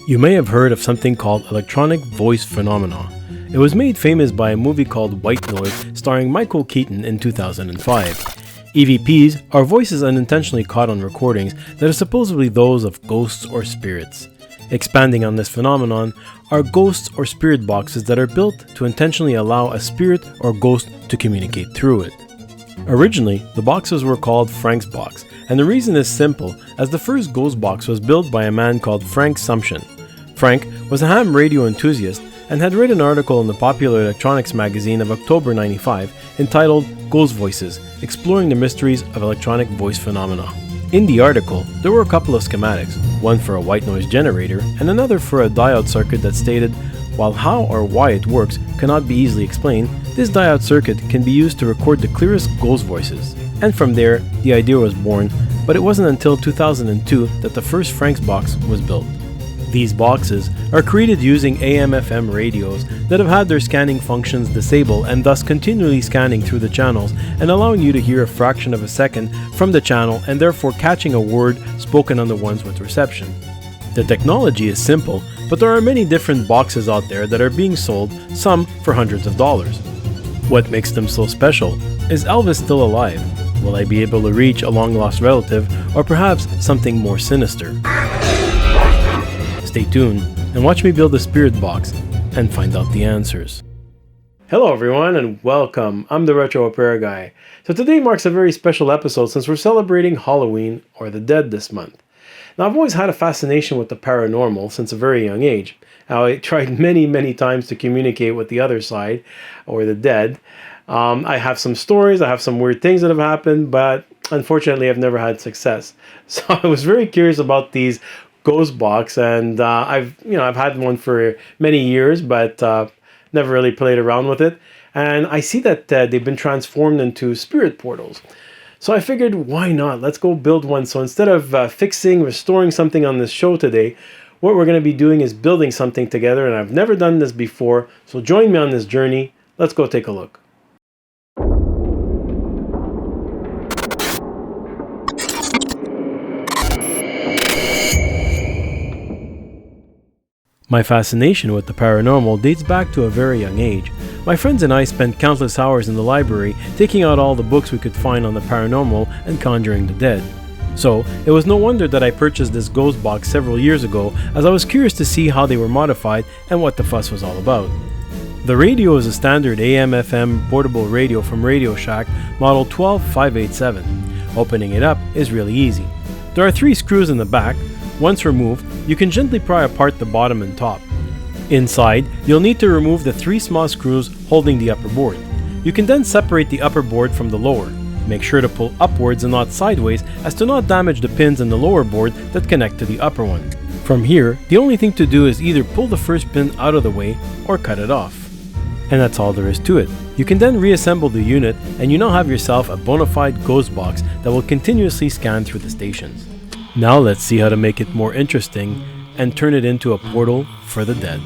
You may have heard of something called electronic voice phenomena. It was made famous by a movie called White Noise starring Michael Keaton in 2005. EVPs are voices unintentionally caught on recordings that are supposedly those of ghosts or spirits. Expanding on this phenomenon are ghosts or spirit boxes that are built to intentionally allow a spirit or ghost to communicate through it. Originally, the boxes were called Frank's box, and the reason is simple, as the first ghost box was built by a man called Frank Sumption. Frank was a ham radio enthusiast and had written an article in the popular electronics magazine of October 95 entitled Ghost Voices, Exploring the Mysteries of Electronic Voice Phenomena. In the article, there were a couple of schematics, one for a white noise generator and another for a diode circuit that stated, while how or why it works cannot be easily explained, this diode circuit can be used to record the clearest ghost voices. And from there, the idea was born, but it wasn't until 2002 that the first Frank's box was built. These boxes are created using AM/FM radios that have had their scanning functions disabled and thus continually scanning through the channels and allowing you to hear a fraction of a second from the channel and therefore catching a word spoken on the ones with reception. The technology is simple, but there are many different boxes out there that are being sold, some for hundreds of dollars. What makes them so special? Is Elvis still alive? Will I be able to reach a long-lost relative, or perhaps something more sinister? Stay tuned and watch me build a spirit box and find out the answers. Hello everyone and welcome. I'm the Retro Opera Guy. So today marks a very special episode since we're celebrating Halloween or the Dead this month. Now I've always had a fascination with the paranormal since a very young age. Now I tried many times to communicate with the other side or the dead. I have some stories, I have some weird things that have happened, but unfortunately I've never had success. So I was very curious about these ghost box, and I've had one for many years, but never really played around with it. And I see that they've been transformed into spirit portals. So I figured, why not? Let's go build one. So instead of restoring something on this show today, what we're going to be doing is building something together, and I've never done this before. So join me on this journey. Let's go take a look. My fascination with the paranormal dates back to a very young age. My friends and I spent countless hours in the library taking out all the books we could find on the paranormal and conjuring the dead. So, it was no wonder that I purchased this ghost box several years ago, as I was curious to see how they were modified and what the fuss was all about. The radio is a standard AM/FM portable radio from Radio Shack, model 12587. Opening it up is really easy. There are 3 screws in the back. Once removed, you can gently pry apart the bottom and top. Inside, you'll need to remove the 3 small screws holding the upper board. You can then separate the upper board from the lower. Make sure to pull upwards and not sideways as to not damage the pins in the lower board that connect to the upper one. From here, the only thing to do is either pull the first pin out of the way or cut it off. And that's all there is to it. You can then reassemble the unit and you now have yourself a bona fide ghost box that will continuously scan through the stations. Now let's see how to make it more interesting and turn it into a portal for the dead.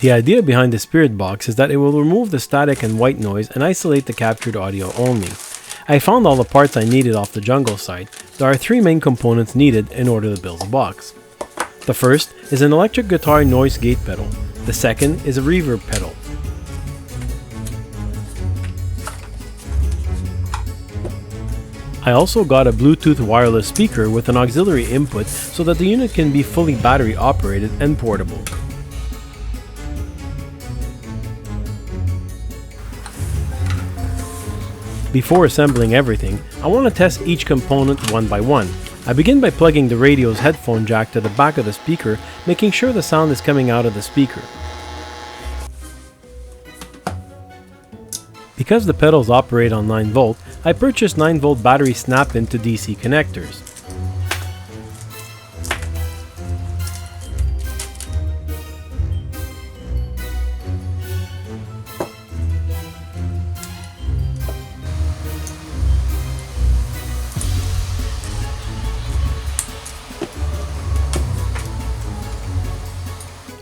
The idea behind the spirit box is that it will remove the static and white noise and isolate the captured audio only. I found all the parts I needed off the jungle site. There are 3 main components needed in order to build the box. The first is an electric guitar noise gate pedal. The second is a reverb pedal. I also got a Bluetooth wireless speaker with an auxiliary input so that the unit can be fully battery operated and portable. Before assembling everything, I want to test each component one by one. I begin by plugging the radio's headphone jack to the back of the speaker, making sure the sound is coming out of the speaker. Because the pedals operate on 9V, I purchased 9V battery snap-in to DC connectors.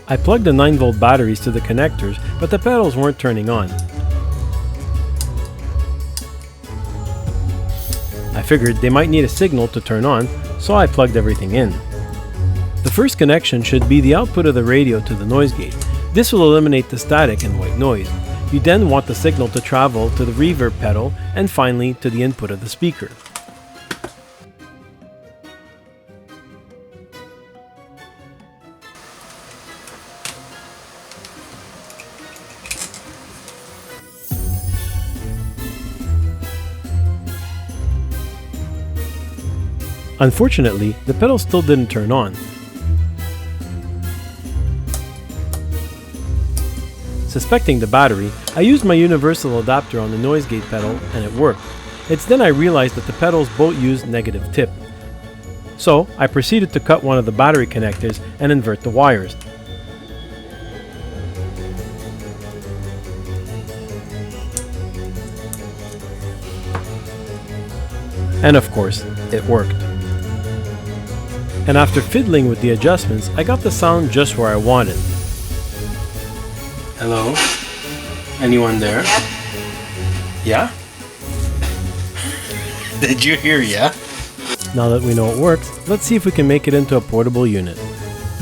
I plugged the 9V batteries to the connectors, but the pedals weren't turning on. I figured they might need a signal to turn on, so I plugged everything in. The first connection should be the output of the radio to the noise gate. This will eliminate the static and white noise. You then want the signal to travel to the reverb pedal and finally to the input of the speaker. Unfortunately, the pedal still didn't turn on. Suspecting the battery, I used my universal adapter on the noise gate pedal and it worked. It's then I realized that the pedals both use negative tip. So I proceeded to cut one of the battery connectors and invert the wires. And of course, it worked. And after fiddling with the adjustments, I got the sound just where I wanted. Hello? Anyone there? Yeah? Did you hear yeah? Now that we know it works, let's see if we can make it into a portable unit.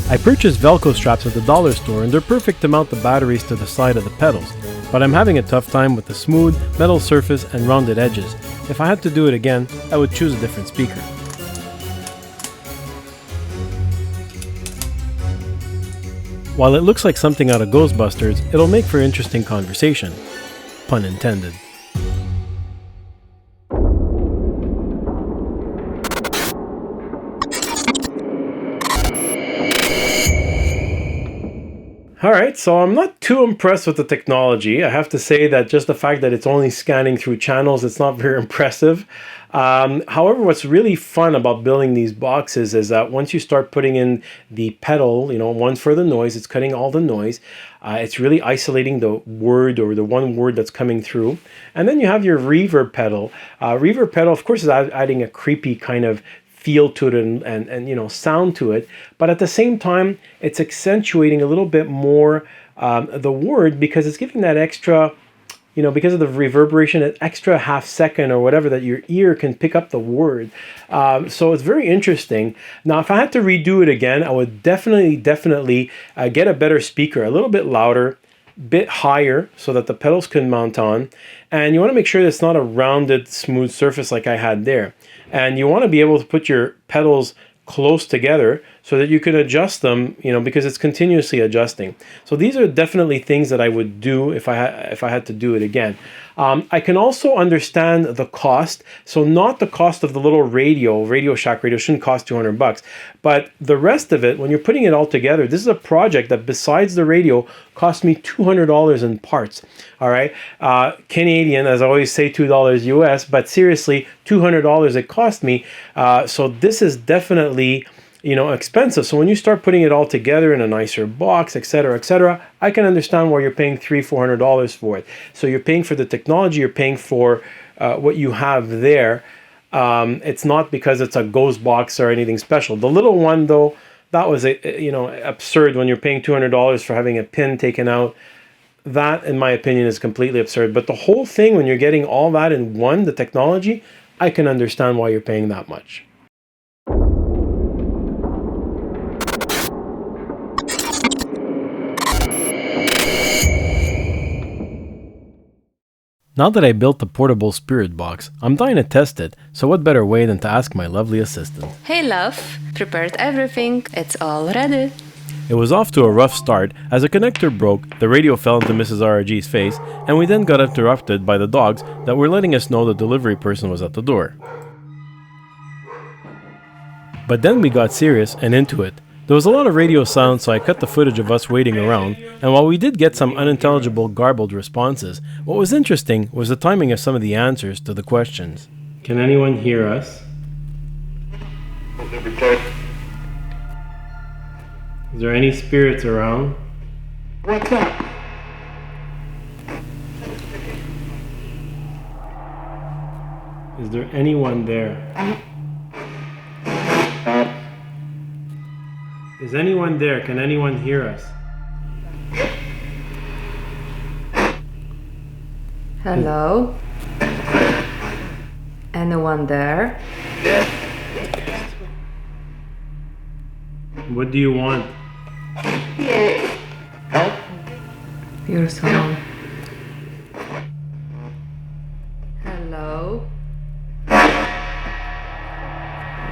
I purchased Velcro straps at the dollar store and they're perfect to mount the batteries to the side of the pedals, but I'm having a tough time with the smooth, metal surface and rounded edges. If I had to do it again, I would choose a different speaker. While it looks like something out of Ghostbusters, it'll make for interesting conversation. Pun intended. Alright, so I'm not too impressed with the technology. I have to say that just the fact that it's only scanning through channels, it's not very impressive. However, what's really fun about building these boxes is that once you start putting in the pedal, one for the noise, it's cutting all the noise. It's really isolating the word or the one word that's coming through. And then you have your reverb pedal. Reverb pedal, of course, is adding a creepy kind of feel to it and sound to it, but at the same time it's accentuating a little bit more the word, because it's giving that extra, because of the reverberation, an extra half second or whatever that your ear can pick up the word. So it's very interesting. Now if I had to redo it again, I would definitely get a better speaker, a little bit louder, bit higher, so that the pedals can mount on, and you want to make sure that it's not a rounded smooth surface like I had there. And you want to be able to put your pedals close together so that you can adjust them, because it's continuously adjusting. So these are definitely things that I would do if I had to do it again. I can also understand the cost. So not the cost of the little Radio Shack radio shouldn't cost $200, but the rest of it, when you're putting it all together, this is a project that besides the radio cost me $200 in parts. All right, Canadian, as I always say, $2 US, but seriously, $200 it cost me. So this is definitely expensive. So when you start putting it all together in a nicer box, etc., I can understand why you're paying $300-400 for it. So you're paying for the technology, you're paying for what you have there. It's not because it's a ghost box or anything special. The little one though, that was absurd when you're paying $200 for having a pin taken out. That, in my opinion, is completely absurd. But the whole thing, when you're getting all that in one, the technology, I can understand why you're paying that much. Now that I built the portable spirit box, I'm dying to test it, so what better way than to ask my lovely assistant. Hey love, prepared everything, it's all ready. It was off to a rough start. As a connector broke, the radio fell into Mrs. RG's face, and we then got interrupted by the dogs that were letting us know the delivery person was at the door. But then we got serious and into it. There was a lot of radio sound, so I cut the footage of us waiting around, and while we did get some unintelligible, garbled responses, what was interesting was the timing of some of the answers to the questions. Can anyone hear us? Is there any spirits around? What's up? Is there anyone there? Is anyone there? Can anyone hear us? Hello? Anyone there? What do you want? Your song. Hello?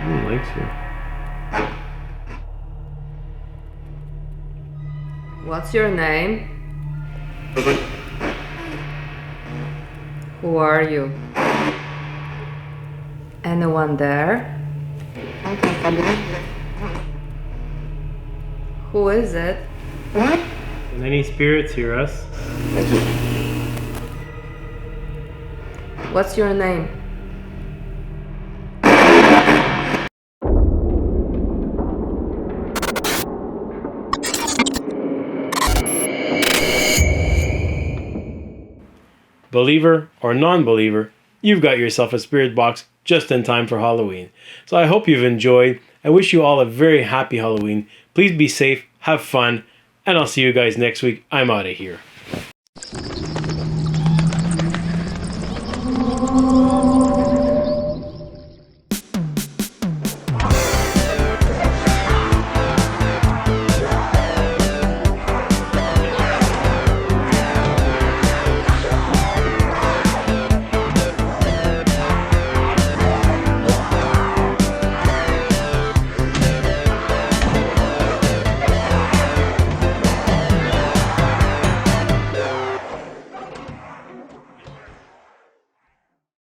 Who likes you? What's your name? Who are you? Anyone there? Who is it? Can any spirits hear us? What's your name? Believer or non-believer, you've got yourself a spirit box just in time for Halloween. So I hope you've enjoyed. I wish you all a very happy Halloween. Please be safe, have fun, and I'll see you guys next week. I'm out of here.